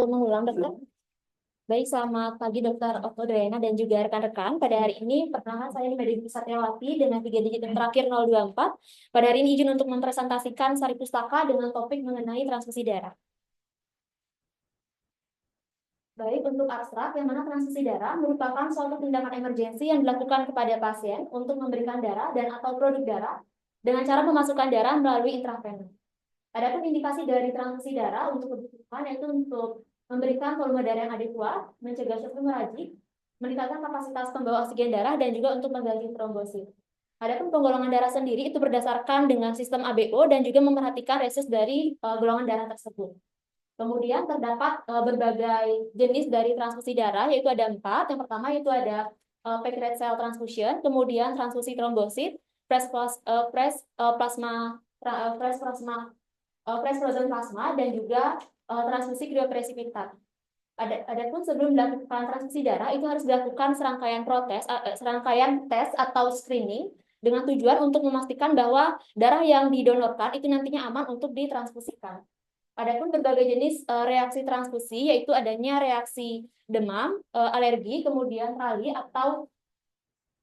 Mengulang, dokter. Baik, selamat pagi dokter Oktaviana dan juga rekan-rekan. Pada hari ini, perkenalkan saya Medhi Satyawati dengan 3 digit yang terakhir 024. Pada hari ini izin untuk mempresentasikan Sari Pustaka dengan topik mengenai transfusi darah. Baik, untuk abstrak, yang mana transfusi darah merupakan suatu tindakan emergensi yang dilakukan kepada pasien untuk memberikan darah dan atau produk darah dengan cara memasukkan darah melalui intravenous. Adapun indikasi dari transfusi darah untuk kebutuhan yaitu untuk memberikan volume darah yang adekuat, mencegah shock hemoragik, meningkatkan kapasitas pembawa oksigen darah, dan juga untuk mengganti trombosit. Adapun penggolongan darah sendiri itu berdasarkan dengan sistem ABO dan juga memerhatikan resus dari golongan darah tersebut. Kemudian terdapat berbagai jenis dari transfusi darah, yaitu ada 4. Yang pertama yaitu ada packed red cell transfusion, kemudian transfusi trombosit, fresh frozen plasma, dan juga transfusi kriopresipitat. Adapun sebelum dilakukan transfusi darah itu harus dilakukan serangkaian tes atau screening dengan tujuan untuk memastikan bahwa darah yang didonorkan itu nantinya aman untuk ditransfusikan. Adapun berbagai jenis reaksi transfusi yaitu adanya reaksi demam, alergi, kemudian rali atau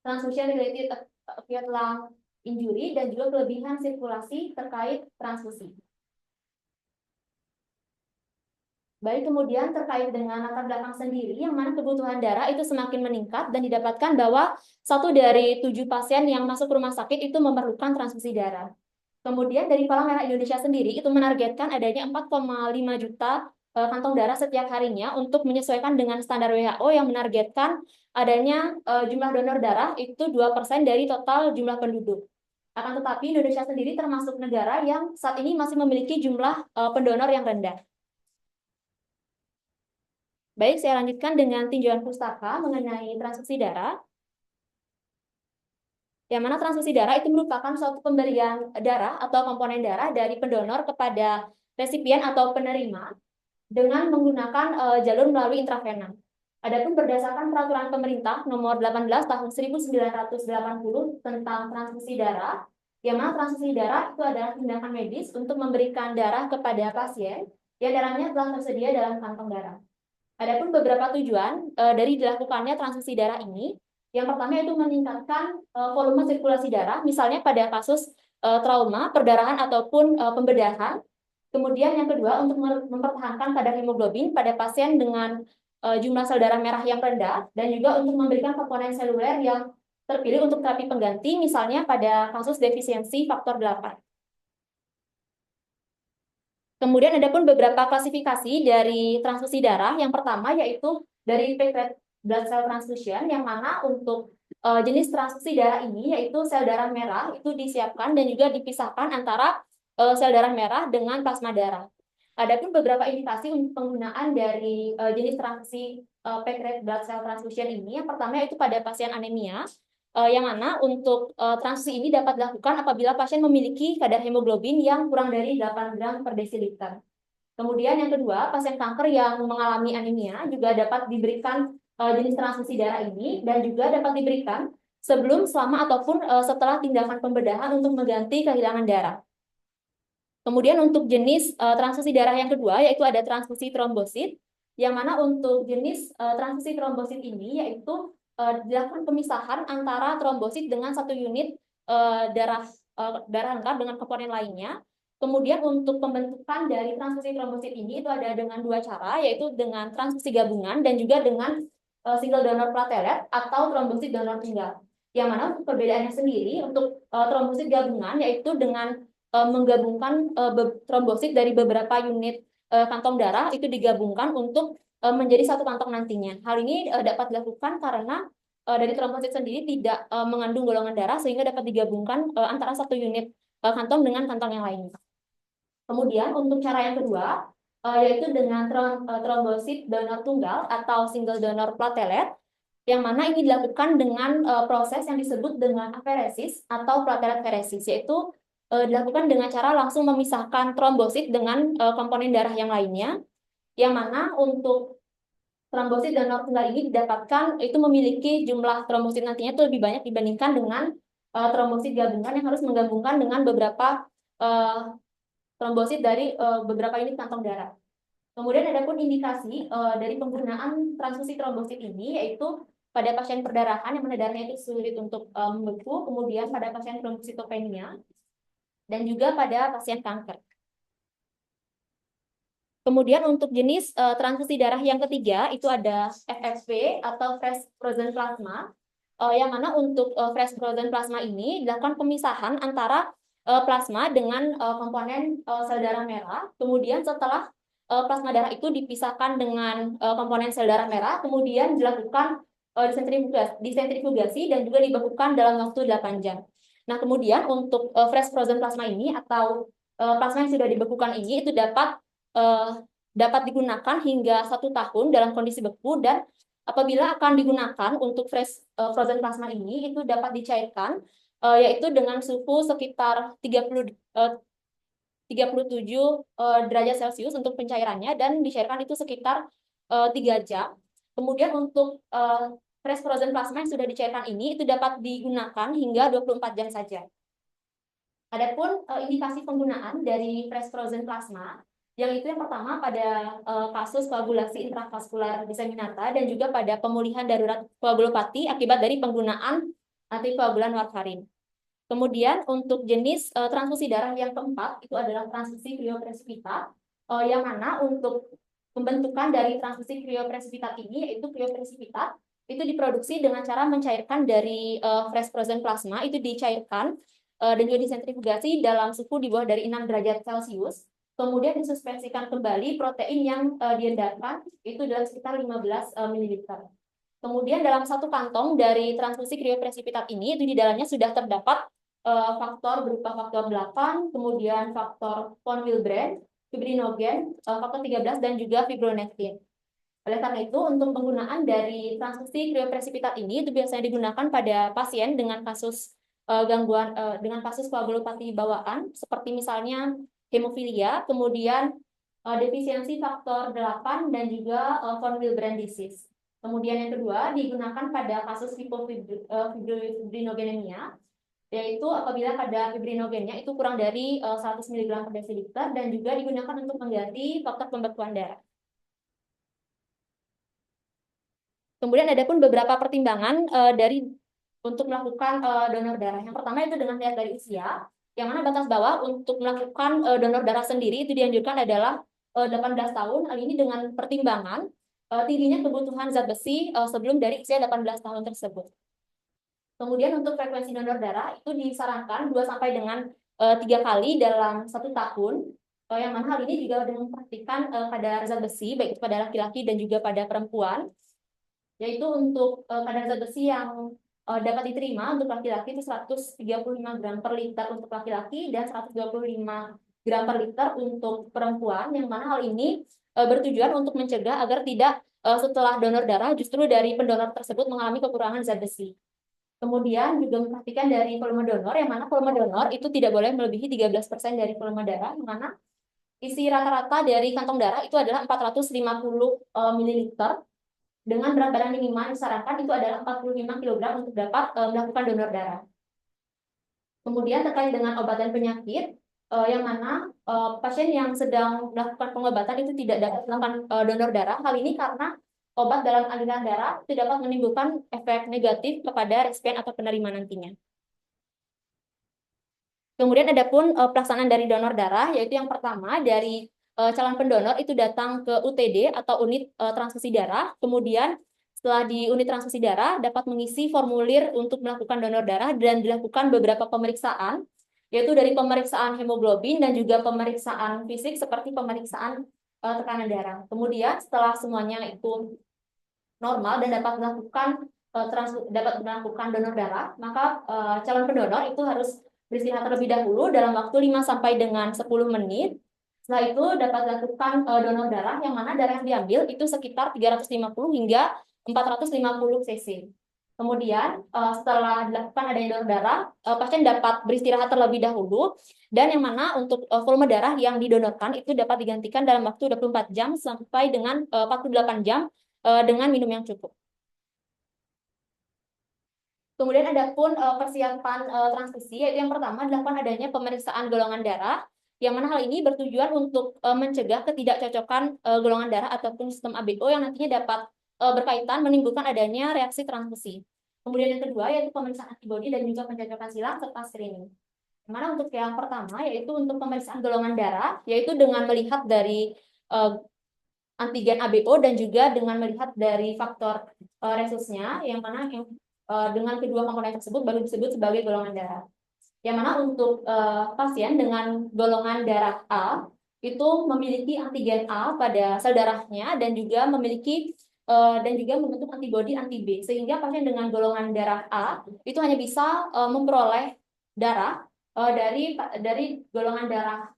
transfusion related acute lung injury, dan juga kelebihan sirkulasi terkait transfusi. Baik, kemudian terkait dengan latar belakang sendiri, yang mana kebutuhan darah itu semakin meningkat dan didapatkan bahwa 1 dari 7 pasien yang masuk rumah sakit itu memerlukan transfusi darah. Kemudian dari Palang Merah Indonesia sendiri itu menargetkan adanya 4,5 juta kantong darah setiap harinya untuk menyesuaikan dengan standar WHO yang menargetkan adanya jumlah donor darah itu 2% dari total jumlah penduduk. Akan tetapi Indonesia sendiri termasuk negara yang saat ini masih memiliki jumlah pendonor yang rendah. Baik, saya lanjutkan dengan tinjauan pustaka mengenai transfusi darah. Yang mana transfusi darah itu merupakan suatu pemberian darah atau komponen darah dari pendonor kepada resipien atau penerima dengan menggunakan jalur melalui intravena. Adapun berdasarkan peraturan pemerintah nomor 18 tahun 1980 tentang transfusi darah, yang mana transfusi darah itu adalah tindakan medis untuk memberikan darah kepada pasien yang darahnya telah tersedia dalam kantong darah. Adapun beberapa tujuan dari dilakukannya transfusi darah ini, yang pertama yaitu meningkatkan volume sirkulasi darah, misalnya pada kasus trauma, perdarahan ataupun pembedahan. Kemudian yang kedua untuk mempertahankan kadar hemoglobin pada pasien dengan jumlah sel darah merah yang rendah, dan juga untuk memberikan komponen seluler yang terpilih untuk terapi pengganti, misalnya pada kasus defisiensi faktor 8. Kemudian ada pun beberapa klasifikasi dari transfusi darah. Yang pertama yaitu dari packed blood cell transfusion, yang mana untuk jenis transfusi darah ini yaitu sel darah merah itu disiapkan dan juga dipisahkan antara sel darah merah dengan plasma darah. Adapun beberapa indikasi untuk penggunaan dari jenis transfusi packed blood cell transfusion ini. Yang pertama yaitu pada pasien anemia, yang mana untuk transfusi ini dapat dilakukan apabila pasien memiliki kadar hemoglobin yang kurang dari 8 gram per desiliter. Kemudian yang kedua, pasien kanker yang mengalami anemia juga dapat diberikan jenis transfusi darah ini, dan juga dapat diberikan sebelum, selama, ataupun setelah tindakan pembedahan untuk mengganti kehilangan darah. Kemudian untuk jenis transfusi darah yang kedua yaitu ada transfusi trombosit, yang mana untuk jenis transfusi trombosit ini yaitu dilakukan pemisahan antara trombosit dengan 1 unit darah lengkap dengan komponen lainnya. Kemudian untuk pembentukan dari transfusi trombosit ini itu ada dengan 2 cara, yaitu dengan transfusi gabungan dan juga dengan single donor platelet atau trombosit donor tunggal. Yang mana untuk perbedaannya sendiri, untuk trombosit gabungan yaitu dengan menggabungkan trombosit dari beberapa unit kantong darah itu digabungkan untuk menjadi 1 kantong nantinya. Hal ini dapat dilakukan karena dari trombosit sendiri tidak mengandung golongan darah, sehingga dapat digabungkan antara 1 unit kantong dengan kantong yang lainnya. Kemudian untuk cara yang kedua yaitu dengan trombosit donor tunggal atau single donor platelet, yang mana ini dilakukan dengan proses yang disebut dengan aferesis atau platelet feresis, yaitu dilakukan dengan cara langsung memisahkan trombosit dengan komponen darah yang lainnya, yang mana untuk trombosit donor tunggal ini didapatkan itu memiliki jumlah trombosit nantinya itu lebih banyak dibandingkan dengan trombosit gabungan yang harus menggabungkan dengan beberapa trombosit dari beberapa unit kantong darah. Kemudian ada pun indikasi dari penggunaan transfusi trombosit ini, yaitu pada pasien perdarahan yang mana darahnya itu sulit untuk membeku, kemudian pada pasien trombositopenia, dan juga pada pasien kanker. Kemudian untuk jenis transfusi darah yang ketiga itu ada FFP atau fresh frozen plasma, yang mana untuk fresh frozen plasma ini dilakukan pemisahan antara plasma dengan komponen sel darah merah. Kemudian setelah plasma darah itu dipisahkan dengan komponen sel darah merah, kemudian dilakukan disentrifugasi dan juga dibekukan dalam waktu 8 jam. Nah, kemudian untuk fresh frozen plasma ini atau plasma yang sudah dibekukan ini itu dapat digunakan hingga 1 tahun dalam kondisi beku, dan apabila akan digunakan untuk fresh frozen plasma ini itu dapat dicairkan yaitu dengan suhu sekitar 37 derajat Celcius untuk pencairannya, dan dicairkan itu sekitar 3 jam. Kemudian untuk fresh frozen plasma yang sudah dicairkan ini itu dapat digunakan hingga 24 jam saja. Adapun indikasi penggunaan dari fresh frozen plasma, yang itu yang pertama pada kasus koagulasi intravaskular diseminata dan juga pada pemulihan darurat koagulopati akibat dari penggunaan antikoagulan warfarin. Kemudian untuk jenis transfusi darah yang keempat itu adalah transfusi kriopresipitat, yang mana untuk pembentukan dari transfusi kriopresipitat ini, yaitu kriopresipitat itu diproduksi dengan cara mencairkan dari fresh frozen plasma, itu dicairkan dan juga disentrifugasi dalam suhu di bawah dari 6 derajat Celcius. Kemudian disuspensikan kembali protein yang diedarkan itu dalam sekitar 15 ml. Kemudian dalam satu kantong dari transfusi kriopresipitat ini itu di dalamnya sudah terdapat faktor berupa faktor 8, kemudian faktor von Willebrand, fibrinogen, faktor 13 dan juga fibronectin. Oleh karena itu, untuk penggunaan dari transfusi kriopresipitat ini itu biasanya digunakan pada pasien dengan kasus gangguan dengan kasus koagulopati bawaan seperti misalnya hemofilia, kemudian defisiensi faktor 8 dan juga von Willebrand disease. Kemudian yang kedua digunakan pada kasus hipofibrinogenemia, yaitu apabila kadar fibrinogennya itu kurang dari 100 mg per desiliter, dan juga digunakan untuk mengganti faktor pembekuan darah. Kemudian ada pun beberapa pertimbangan untuk melakukan donor darah. Yang pertama itu dengan lihat dari usia, yang mana batas bawah untuk melakukan donor darah sendiri itu dianjurkan adalah 18 tahun. Hal ini dengan pertimbangan tingginya kebutuhan zat besi sebelum dari usia 18 tahun tersebut. Kemudian untuk frekuensi donor darah itu disarankan 2 sampai dengan 3 kali dalam 1 tahun. Yang mana hal ini juga dengan memperhatikan kadar zat besi baik itu pada laki-laki dan juga pada perempuan. Yaitu untuk kadar zat besi yang dapat diterima untuk laki-laki itu 135 gram per liter untuk laki-laki dan 125 gram per liter untuk perempuan, yang mana hal ini bertujuan untuk mencegah agar tidak setelah donor darah justru dari pendonor tersebut mengalami kekurangan zat besi. Kemudian juga memperhatikan dari volume donor, yang mana volume donor itu tidak boleh melebihi 13% dari volume darah, yang mana isi rata-rata dari kantong darah itu adalah 450 ml, dengan berat badan minimal disarankan itu adalah 45 kg untuk dapat melakukan donor darah. Kemudian terkait dengan obat dan penyakit, yang mana pasien yang sedang melakukan pengobatan itu tidak dapat melakukan donor darah. Hal ini karena obat dalam aliran darah tidak dapat menimbulkan efek negatif kepada resipien atau penerima nantinya. Kemudian ada pun pelaksanaan dari donor darah, yaitu yang pertama dari calon pendonor itu datang ke UTD atau unit transfusi darah. Kemudian setelah di unit transfusi darah dapat mengisi formulir untuk melakukan donor darah dan dilakukan beberapa pemeriksaan, yaitu dari pemeriksaan hemoglobin dan juga pemeriksaan fisik seperti pemeriksaan tekanan darah. Kemudian setelah semuanya itu normal dan dapat melakukan donor darah, maka calon pendonor itu harus beristirahat terlebih dahulu dalam waktu 5 sampai dengan 10 menit. Setelah itu dapat dilakukan donor darah, yang mana darah yang diambil itu sekitar 350 hingga 450 cc. Kemudian setelah dilakukan adanya donor darah, pasien dapat beristirahat terlebih dahulu, dan yang mana untuk volume darah yang didonorkan itu dapat digantikan dalam waktu 24 jam sampai dengan 48 jam dengan minum yang cukup. Kemudian ada pun persiapan transfusi, yaitu yang pertama dilakukan adanya pemeriksaan golongan darah, yang mana hal ini bertujuan untuk mencegah ketidakcocokan golongan darah ataupun sistem ABO yang nantinya dapat berkaitan menimbulkan adanya reaksi transfusi. Kemudian yang kedua yaitu pemeriksaan antibodi dan juga pencocokan silang serta screening. Mana untuk yang pertama yaitu untuk pemeriksaan golongan darah, yaitu dengan melihat dari antigen ABO dan juga dengan melihat dari faktor resusnya, yang mana dengan kedua komponen tersebut baru disebut sebagai golongan darah. Yang mana untuk pasien dengan golongan darah A itu memiliki antigen A pada sel darahnya dan juga memiliki dan juga membentuk antibodi anti B, sehingga pasien dengan golongan darah A itu hanya bisa memperoleh darah dari golongan darah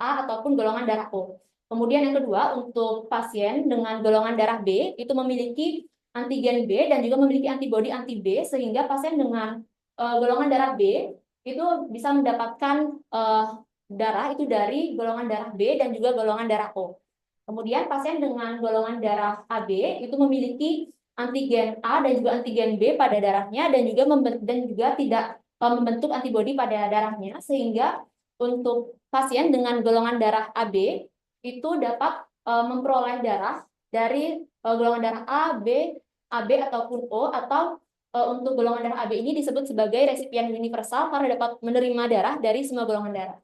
A ataupun golongan darah O. Kemudian yang kedua, untuk pasien dengan golongan darah B itu memiliki antigen B dan juga memiliki antibodi anti B, sehingga pasien dengan golongan darah B itu bisa mendapatkan darah itu dari golongan darah B dan juga golongan darah O. Kemudian pasien dengan golongan darah AB itu memiliki antigen A dan juga antigen B pada darahnya dan juga tidak membentuk antibodi pada darahnya, sehingga untuk pasien dengan golongan darah AB itu dapat memperoleh darah dari golongan darah A, B, AB ataupun O, atau untuk golongan darah AB ini disebut sebagai resipien universal karena dapat menerima darah dari semua golongan darah.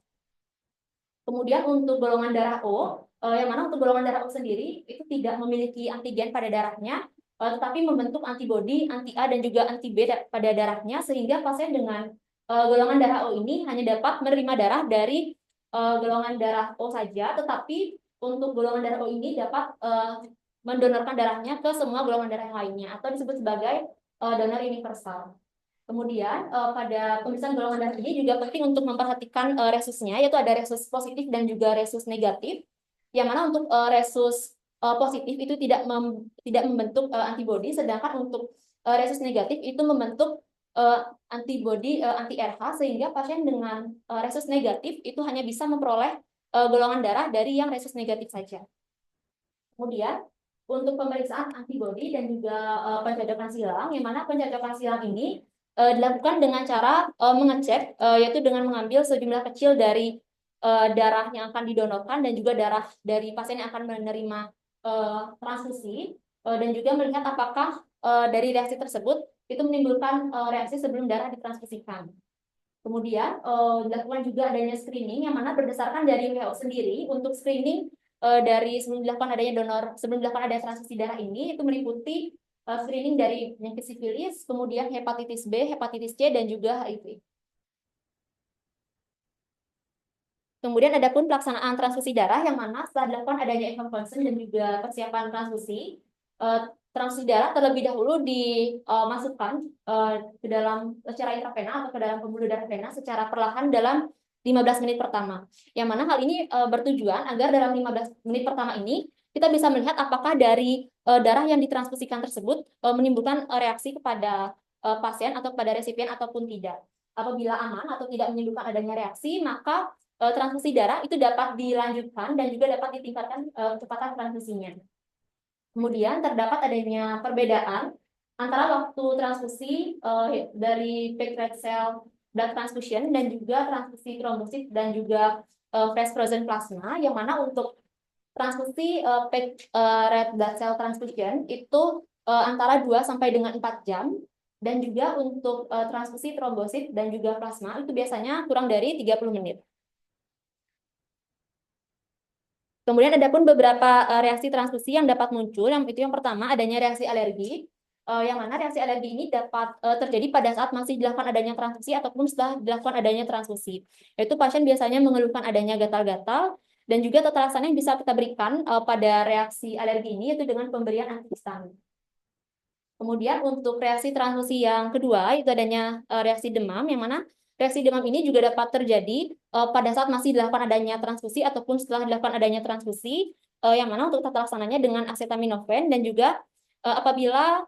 Kemudian untuk golongan darah O, yang mana untuk golongan darah O sendiri itu tidak memiliki antigen pada darahnya, tetapi membentuk antibodi anti A dan juga anti B pada darahnya, sehingga pasien dengan golongan darah O ini hanya dapat menerima darah dari golongan darah O saja, tetapi untuk golongan darah O ini dapat mendonorkan darahnya ke semua golongan darah yang lainnya, atau disebut sebagai donor universal. Kemudian pada pemeriksaan golongan darah ini juga penting untuk memperhatikan resusnya, yaitu ada resus positif dan juga resus negatif. Yang mana untuk resus positif itu tidak membentuk antibodi, sedangkan untuk resus negatif itu membentuk antibodi anti RH, sehingga pasien dengan resus negatif itu hanya bisa memperoleh golongan darah dari yang resus negatif saja. Kemudian untuk pemeriksaan antibodi dan juga pencocokan silang, yang mana pencocokan silang ini dilakukan dengan cara mengecek, yaitu dengan mengambil sejumlah kecil dari darah yang akan didonorkan dan juga darah dari pasien yang akan menerima transfusi, dan juga melihat apakah dari reaksi tersebut itu menimbulkan reaksi sebelum darah ditransfusikan. Kemudian dilakukan juga adanya screening, yang mana berdasarkan dari WHO sendiri untuk screening dari sebelum dilakukan adanya transfusi darah ini itu meliputi screening dari penyakit sifilis, kemudian hepatitis B, hepatitis C, dan juga HIV. Kemudian ada pun pelaksanaan transfusi darah, yang mana setelah dilakukan adanya evakuasi dan juga persiapan transfusi, transfusi darah terlebih dahulu dimasukkan ke dalam secara intravena atau ke dalam pembuluh darah vena secara perlahan dalam 15 menit pertama. Yang mana hal ini bertujuan agar dalam 15 menit pertama ini kita bisa melihat apakah dari darah yang ditransfusikan tersebut menimbulkan reaksi kepada pasien atau pada resipien ataupun tidak. Apabila aman atau tidak menimbulkan adanya reaksi, maka transfusi darah itu dapat dilanjutkan dan juga dapat ditingkatkan kecepatan transfusinya. Kemudian terdapat adanya perbedaan antara waktu transfusi dari packed cell blood transfusion dan juga transfusi trombosit dan juga fresh frozen plasma, yang mana untuk transfusi packed red blood cell transfusion itu antara 2 sampai dengan 4 jam, dan juga untuk transfusi trombosit dan juga plasma itu biasanya kurang dari 30 menit. Kemudian ada pun beberapa reaksi transfusi yang dapat muncul. Yang pertama adanya reaksi alergi, yang mana reaksi alergi ini dapat terjadi pada saat masih dilakukan adanya transfusi ataupun setelah dilakukan adanya transfusi. Yaitu pasien biasanya mengeluhkan adanya gatal-gatal, dan juga tata laksana yang bisa kita berikan pada reaksi alergi ini yaitu dengan pemberian antihistamin. Kemudian untuk reaksi transfusi yang kedua itu adanya reaksi demam, yang mana reaksi demam ini juga dapat terjadi pada saat masih dilakukan adanya transfusi ataupun setelah dilakukan adanya transfusi, yang mana untuk tata laksananya dengan acetaminophen, dan juga apabila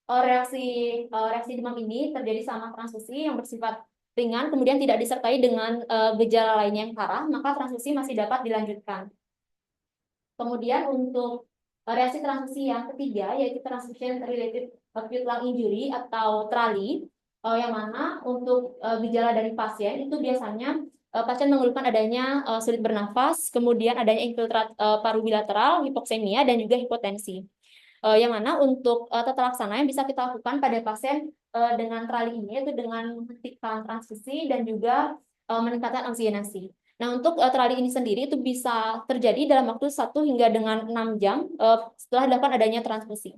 reaksi demam ini terjadi sama transfusi yang bersifat ringan kemudian tidak disertai dengan gejala lainnya yang parah, maka transfusi masih dapat dilanjutkan. Kemudian untuk reaksi transfusi yang ketiga yaitu transfusion related acute lung injury atau TRALI, yang mana untuk gejala dari pasien itu biasanya pasien mengeluhkan adanya sulit bernafas, kemudian adanya infiltrat paru bilateral, hipoksemia, dan juga hipotensi. Yang mana untuk tata laksana yang bisa kita lakukan pada pasien dengan trali ini, yaitu dengan menghentikan transfusi dan juga meningkatkan oksigenasi. Nah, untuk trali ini sendiri itu bisa terjadi dalam waktu 1 hingga dengan 6 jam setelah dilakukan adanya transfusi.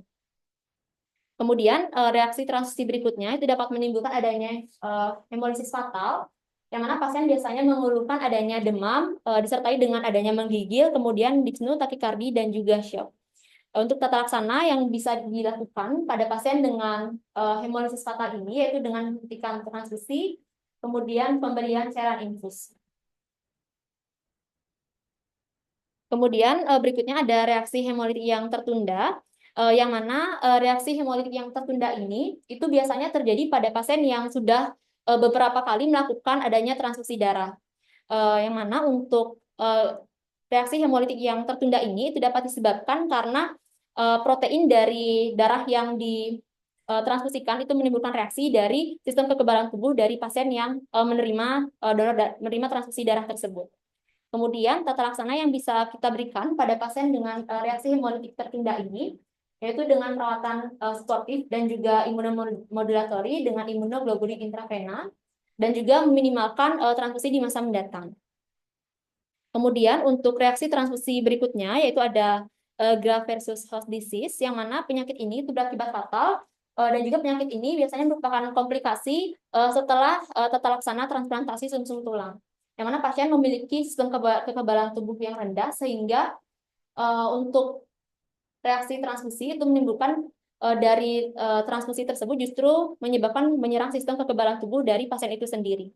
Kemudian reaksi transfusi berikutnya itu dapat menimbulkan adanya hemolisis fatal, yang mana pasien biasanya mengeluhkan adanya demam disertai dengan adanya menggigil, kemudian dyspnea, takikardi, dan juga shock. Untuk tata laksana yang bisa dilakukan pada pasien dengan hemolisis fatal ini yaitu dengan menghentikan transfusi, kemudian pemberian cairan infus. Kemudian berikutnya ada reaksi hemolitik yang tertunda, yang mana reaksi hemolitik yang tertunda ini itu biasanya terjadi pada pasien yang sudah beberapa kali melakukan adanya transfusi darah. Yang mana untuk reaksi hemolitik yang tertunda ini itu dapat disebabkan karena protein dari darah yang ditransfusikan itu menimbulkan reaksi dari sistem kekebalan tubuh dari pasien yang menerima transfusi darah tersebut. Kemudian tata laksana yang bisa kita berikan pada pasien dengan reaksi hemolitik tertunda ini yaitu dengan perawatan sportif dan juga imunomodulatori dengan imunoglobulin intravena dan juga meminimalkan transfusi di masa mendatang. Kemudian untuk reaksi transfusi berikutnya yaitu ada graft versus host disease, yang mana penyakit ini itu berakibat fatal dan juga penyakit ini biasanya merupakan komplikasi setelah tata laksana transplantasi sumsum tulang, yang mana pasien memiliki sistem kekebalan tubuh yang rendah sehingga untuk reaksi transfusi itu menimbulkan dari transfusi tersebut justru menyerang sistem kekebalan tubuh dari pasien itu sendiri.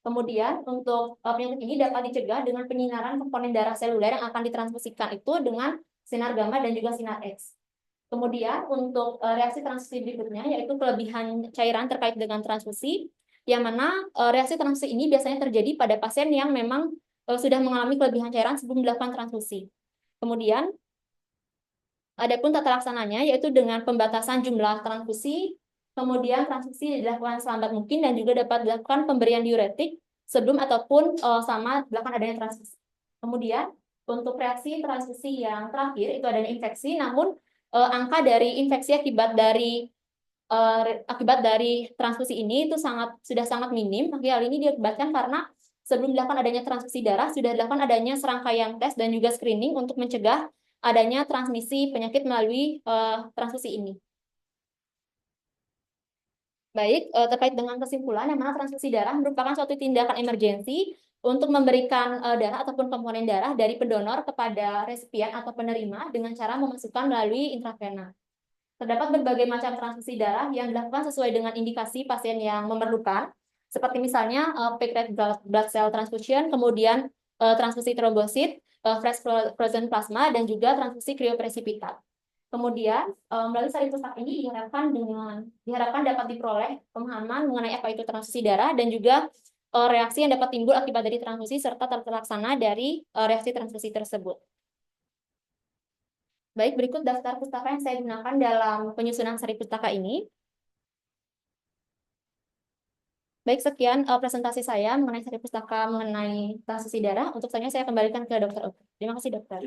Kemudian untuk penyakit ini dapat dicegah dengan penyinaran komponen darah seluler yang akan ditransfusikan itu dengan sinar gamma dan juga sinar X. Kemudian untuk reaksi transfusi berikutnya yaitu kelebihan cairan terkait dengan transfusi, yang mana reaksi transfusi ini biasanya terjadi pada pasien yang memang sudah mengalami kelebihan cairan sebelum dilakukan transfusi. Kemudian adapun tata laksananya yaitu dengan pembatasan jumlah transfusi, kemudian transfusi dilakukan selambat mungkin dan juga dapat dilakukan pemberian diuretik sebelum ataupun sama dilakukan adanya transfusi. Kemudian untuk reaksi transfusi yang terakhir itu adanya infeksi, namun angka dari infeksi akibat dari transfusi ini itu sudah sangat minim. Hal ini diakibatkan karena sebelum dilakukan adanya transfusi darah sudah dilakukan adanya serangkaian tes dan juga screening untuk mencegah adanya transmisi penyakit melalui transfusi ini. Baik, terkait dengan kesimpulan, yang mana transfusi darah merupakan suatu tindakan emergensi untuk memberikan darah ataupun komponen darah dari pendonor kepada resipien atau penerima dengan cara memasukkan melalui intravena. Terdapat berbagai macam transfusi darah yang dilakukan sesuai dengan indikasi pasien yang memerlukan, seperti misalnya packed blood cell transfusion, kemudian transfusi trombosit, fresh frozen plasma, dan juga transfusi kriopresipitat. Kemudian melalui sari pustaka ini diharapkan dapat diperoleh pemahaman mengenai apa itu transfusi darah dan juga reaksi yang dapat timbul akibat dari transfusi serta terlaksana dari reaksi transfusi tersebut. Baik, berikut daftar pustaka yang saya gunakan dalam penyusunan sari pustaka ini. Baik, sekian presentasi saya mengenai sari pustaka mengenai transfusi darah. Untuk selanjutnya saya kembalikan ke Dr. Oke. Terima kasih, Dokter.